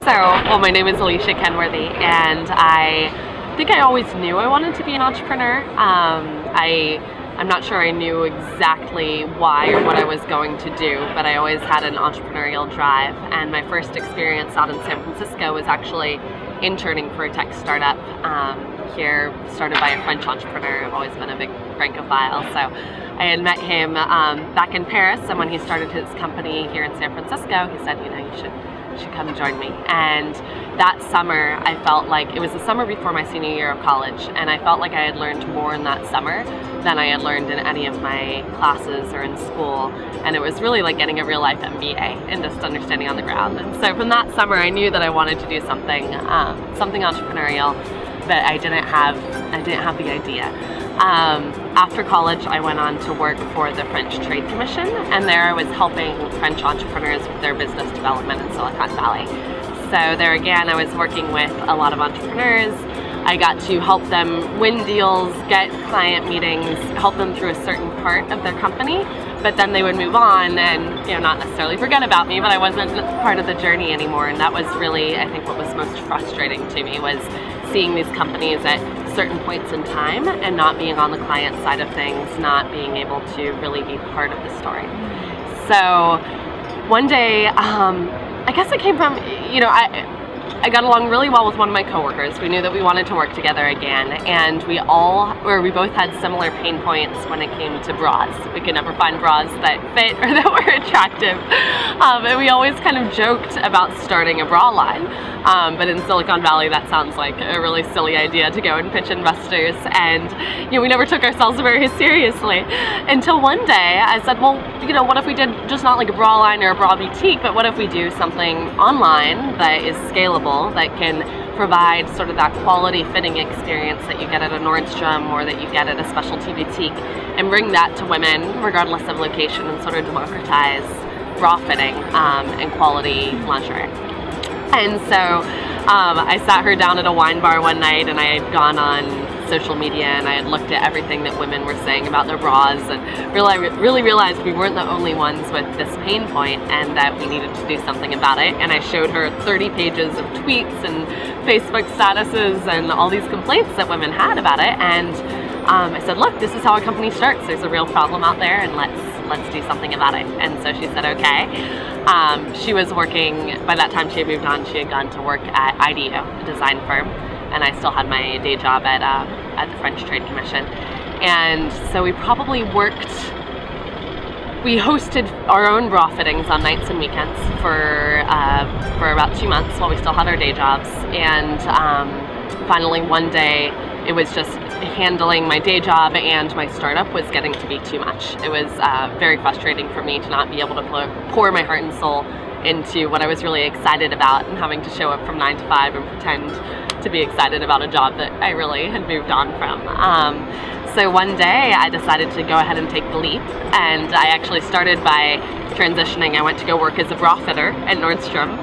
Well, my name is Alicia Kenworthy, and I think I always knew I wanted to be an entrepreneur. I'm not sure I knew exactly why or what I was going to do, but I always had an entrepreneurial drive. And my first experience out in San Francisco was actually interning for a tech startup here, started by a French entrepreneur. I've always been a big Francophile, so I had met him back in Paris, and when he started his company here in San Francisco, he said, you know, you should come join me. And that summer, I felt like it was the summer before my senior year of college, and I felt like I had learned more in that summer than I had learned in any of my classes or in school. And it was really like getting a real life MBA and just understanding on the ground. And so from that summer, I knew that I wanted to do something entrepreneurial, but I didn't have the idea. After college, I went on to work for the French Trade Commission, and there I was helping French entrepreneurs with their business development in Silicon Valley. So there again, I was working with a lot of entrepreneurs. I got to help them win deals, get client meetings, help them through a certain part of their company, but then they would move on and, you know, not necessarily forget about me, but I wasn't part of the journey anymore. And that was really, I think, what was most frustrating to me, was seeing these companies at certain points in time and not being on the client side of things, not being able to really be part of the story. So one day, I guess it came from, you know, I got along really well with one of my coworkers. We knew that we wanted to work together again, and we both had similar pain points when it came to bras. We could never find bras that fit or that were attractive. And we always kind of joked about starting a bra line. But in Silicon Valley, that sounds like a really silly idea to go and pitch investors. And, you know, we never took ourselves very seriously until one day I said, well, you know, what if we did just not like a bra line or a bra boutique, but what if we do something online that is scalable, that can provide sort of that quality fitting experience that you get at a Nordstrom or that you get at a specialty boutique, and bring that to women regardless of location, and sort of democratize bra fitting and quality lingerie. And so I sat her down at a wine bar one night, and I had gone on social media and I had looked at everything that women were saying about their bras, and really realized we weren't the only ones with this pain point and that we needed to do something about it. And I showed her 30 pages of tweets and Facebook statuses and all these complaints that women had about it. And I said, look, this is how a company starts. There's a real problem out there, and let's do something about it. And so she said, okay. She was working, by that time she had moved on, she had gone to work at IDEO, a design firm, and I still had my day job at the French Trade Commission. And so we hosted our own bra fittings on nights and weekends for about 2 months while we still had our day jobs. And finally one day, it was just handling my day job and my startup was getting to be too much. It was very frustrating for me to not be able to pour my heart and soul into what I was really excited about, and having to show up from 9 to 5 and pretend to be excited about a job that I really had moved on from. So one day I decided to go ahead and take the leap, and I actually started by transitioning. I went to go work as a bra fitter at Nordstrom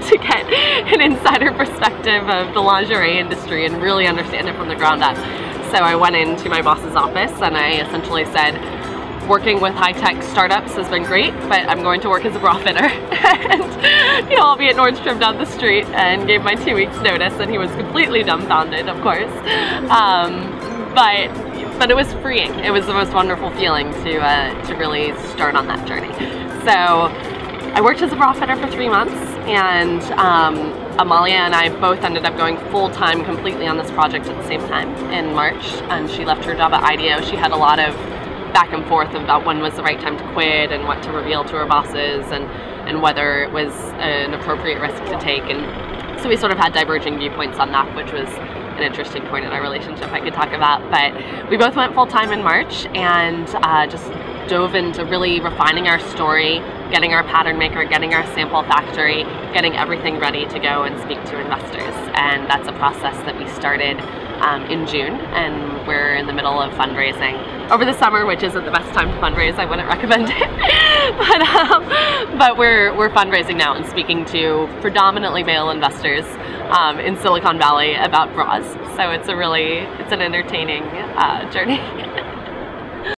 to get an insider perspective of the lingerie industry and really understand it from the ground up. So I went into my boss's office and I essentially said, working with high-tech startups has been great, but I'm going to work as a bra fitter. And, you know, I'll be at Nordstrom down the street, and gave my 2 weeks notice, and he was completely dumbfounded, of course. But it was freeing. It was the most wonderful feeling to really start on that journey. So I worked as a bra fitter for 3 months, and Amalia and I both ended up going full-time completely on this project at the same time in March, and she left her job at IDEO. She had a lot of back and forth about when was the right time to quit and what to reveal to her bosses, and whether it was an appropriate risk to take. And so we sort of had diverging viewpoints on that, which was an interesting point in our relationship I could talk about. But we both went full-time in March and just dove into really refining our story, getting our pattern maker, getting our sample factory, getting everything ready to go and speak to investors. And that's a process that we started in June, and we're in the middle of fundraising over the summer, which isn't the best time to fundraise. I wouldn't recommend it. But we're fundraising now and speaking to predominantly male investors in Silicon Valley about bras. So it's an entertaining journey.